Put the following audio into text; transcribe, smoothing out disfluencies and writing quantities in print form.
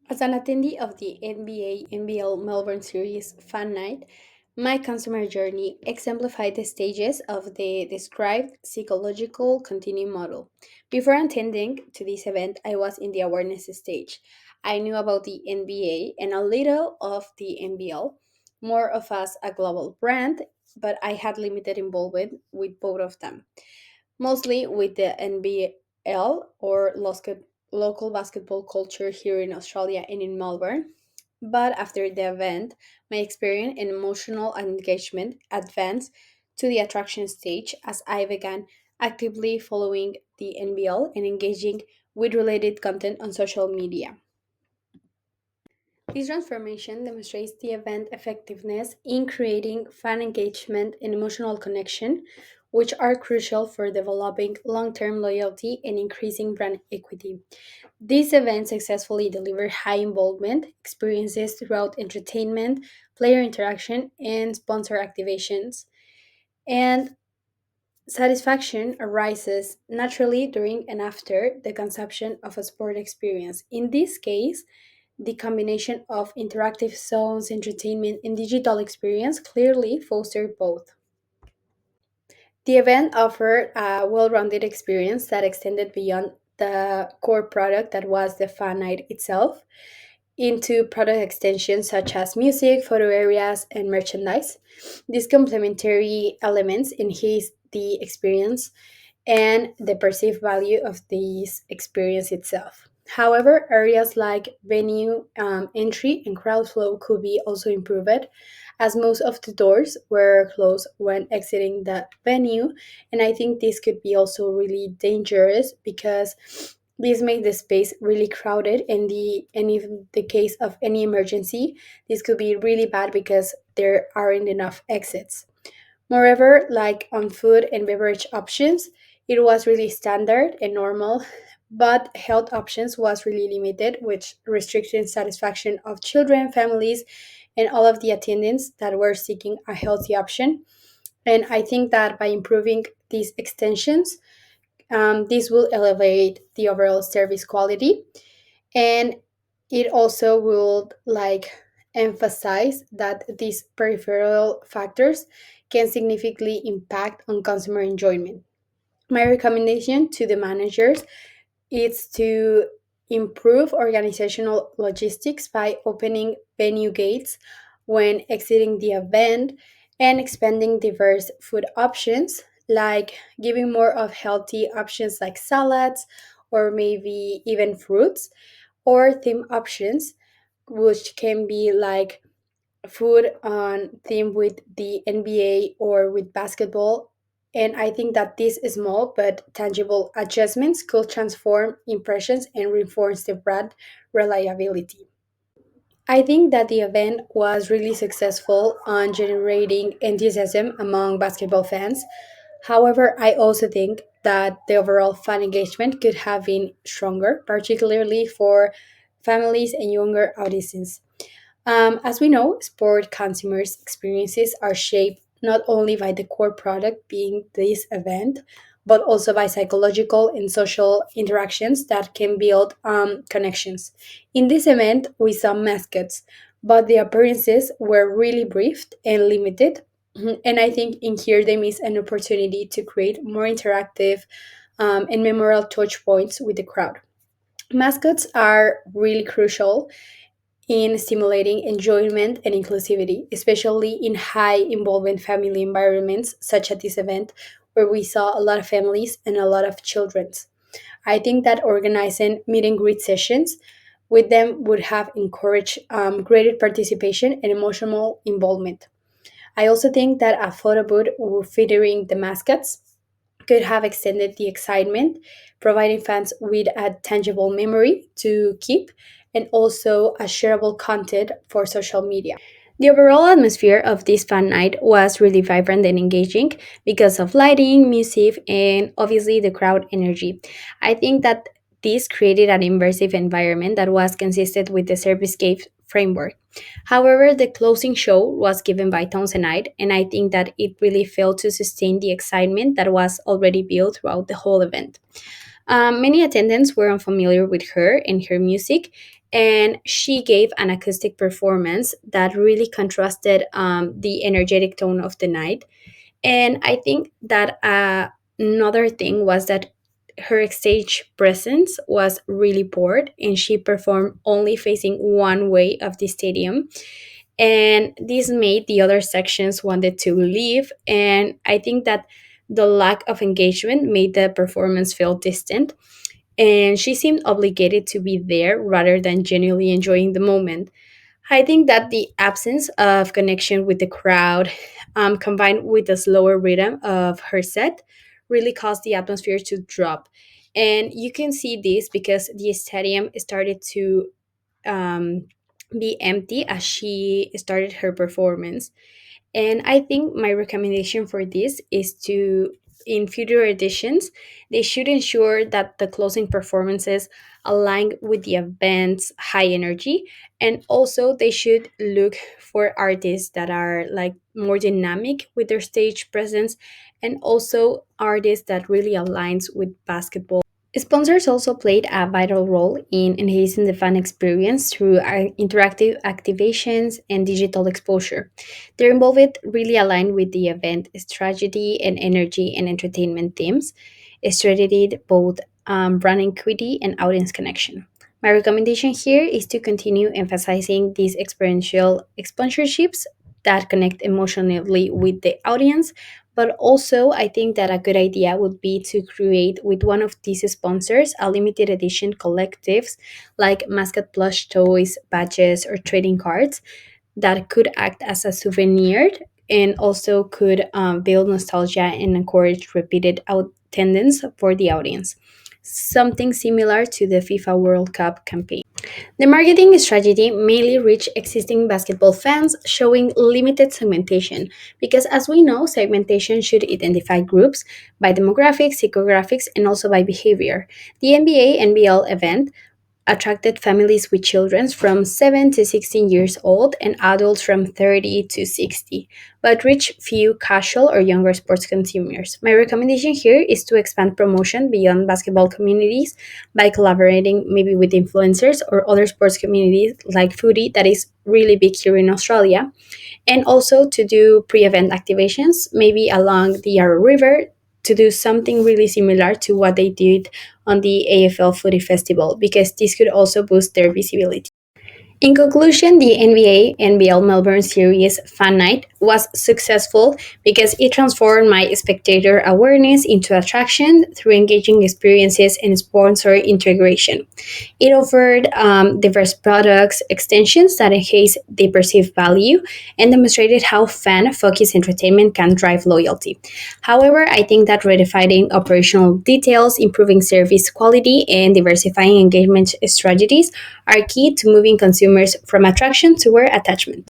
As an attendee of the NBA NBL Melbourne Series Fan Night, my consumer journey exemplified the stages of the described psychological continuum model. Before attending to this event, I was in the awareness stage. I knew about the NBA and a little of the NBL, more of as a global brand, but I had limited involvement with both of them, mostly with the NBL or local basketball culture here in Australia and in Melbourne. But after the event, my experience and emotional engagement advanced to the attraction stage as I began actively following the NBL and engaging with related content on social media. This transformation demonstrates the event effectiveness in creating fan engagement and emotional connection, which are crucial for developing long term loyalty and increasing brand equity. These events successfully deliver high involvement experiences throughout entertainment, player interaction, and sponsor activations. And satisfaction arises naturally during and after the consumption of a sport experience. In this case, the combination of interactive zones, entertainment, and digital experience clearly foster both. The event offered a well rounded experience that extended beyond the core product that was the fan night itself into product extensions such as music, photo areas, and merchandise. These complementary elements enhance the experience and the perceived value of this experience itself. However, areas like venue entry and crowd flow could be also improved, as most of the doors were closed when exiting the venue. And I think this could be also really dangerous because this made the space really crowded, and if the case of any emergency, this could be really bad because there aren't enough exits. Moreover, like on food and beverage options, it was really standard and normal, but health options was really limited, which restricted satisfaction of children, families, and all of the attendants that were seeking a healthy option. And I think that by improving these extensions, this will elevate the overall service quality, and it also will emphasize that these peripheral factors can significantly impact on consumer enjoyment. My recommendation to the managers is to improve organizational logistics by opening venue gates when exiting the event and expanding diverse food options, like giving more of healthy options like salads or maybe even fruits, or theme options which can be like food on theme with the NBA or with basketball. And I think that these small but tangible adjustments could transform impressions and reinforce the brand reliability. I think that the event was really successful on generating enthusiasm among basketball fans. However, I also think that the overall fan engagement could have been stronger, particularly for families and younger audiences. As we know, sport consumers' experiences are shaped not only by the core product being this event, but also by psychological and social interactions that can build connections. In this event, we saw mascots, but the appearances were really brief and limited. And I think in here they miss an opportunity to create more interactive and memorable touch points with the crowd. Mascots are really crucial in stimulating enjoyment and inclusivity, especially in high involvement family environments such as this event, where we saw a lot of families and a lot of children. I think that organizing meet and greet sessions with them would have encouraged greater participation and emotional involvement. I also think that a photo booth featuring the mascots could have extended the excitement, providing fans with a tangible memory to keep and also a shareable content for social media. The overall atmosphere of this fan night was really vibrant and engaging because of lighting, music, and obviously the crowd energy. I think that this created an immersive environment that was consistent with the Servicescape framework. However, the closing show was given by Townsendite, and I think that it really failed to sustain the excitement that was already built throughout the whole event. Many attendants were unfamiliar with her and her music, and she gave an acoustic performance that really contrasted the energetic tone of the night. And I think that another thing was that her stage presence was really poor, and she performed only facing one way of the stadium. And this made the other sections wanted to leave. And I think that the lack of engagement made the performance feel distant, and she seemed obligated to be there rather than genuinely enjoying the moment. I think that the absence of connection with the crowd, combined with the slower rhythm of her set, really caused the atmosphere to drop. And you can see this because the stadium started to um, be empty as she started her performance. And I think my recommendation for this is to, in future editions, they should ensure that the closing performances align with the event's high energy. And also, they should look for artists that are like more dynamic with their stage presence, and also artists that really aligns with basketball. Sponsors also played a vital role in enhancing the fan experience through interactive activations and digital exposure. Their involvement really aligned with the event strategy and energy and entertainment themes, strategied both brand equity and audience connection. My recommendation here is to continue emphasizing these experiential sponsorships that connect emotionally with the audience, but also, I think that a good idea would be to create with one of these sponsors a limited edition collectives like mascot plush toys, badges, or trading cards that could act as a souvenir, and also could build nostalgia and encourage repeated attendance for the audience. Something similar to the FIFA World Cup campaign. The marketing strategy mainly reached existing basketball fans, showing limited segmentation, because as we know, segmentation should identify groups by demographics, psychographics, and also by behavior. The NBA NBL event attracted families with children from 7 to 16 years old and adults from 30 to 60, but reached few casual or younger sports consumers. My recommendation here is to expand promotion beyond basketball communities by collaborating maybe with influencers or other sports communities like Foodie, that is really big here in Australia, and also to do pre-event activations maybe along the Yarra River, to do something really similar to what they did on the AFL Footy Festival, because this could also boost their visibility. In conclusion, the NBA NBL Melbourne Series Fan Night was successful because it transformed my spectator awareness into attraction through engaging experiences and sponsor integration. It offered diverse products, extensions that enhance the perceived value, and demonstrated how fan focused entertainment can drive loyalty. However, I think that redefining operational details, improving service quality, and diversifying engagement strategies are key to moving consumers from attraction toward attachment.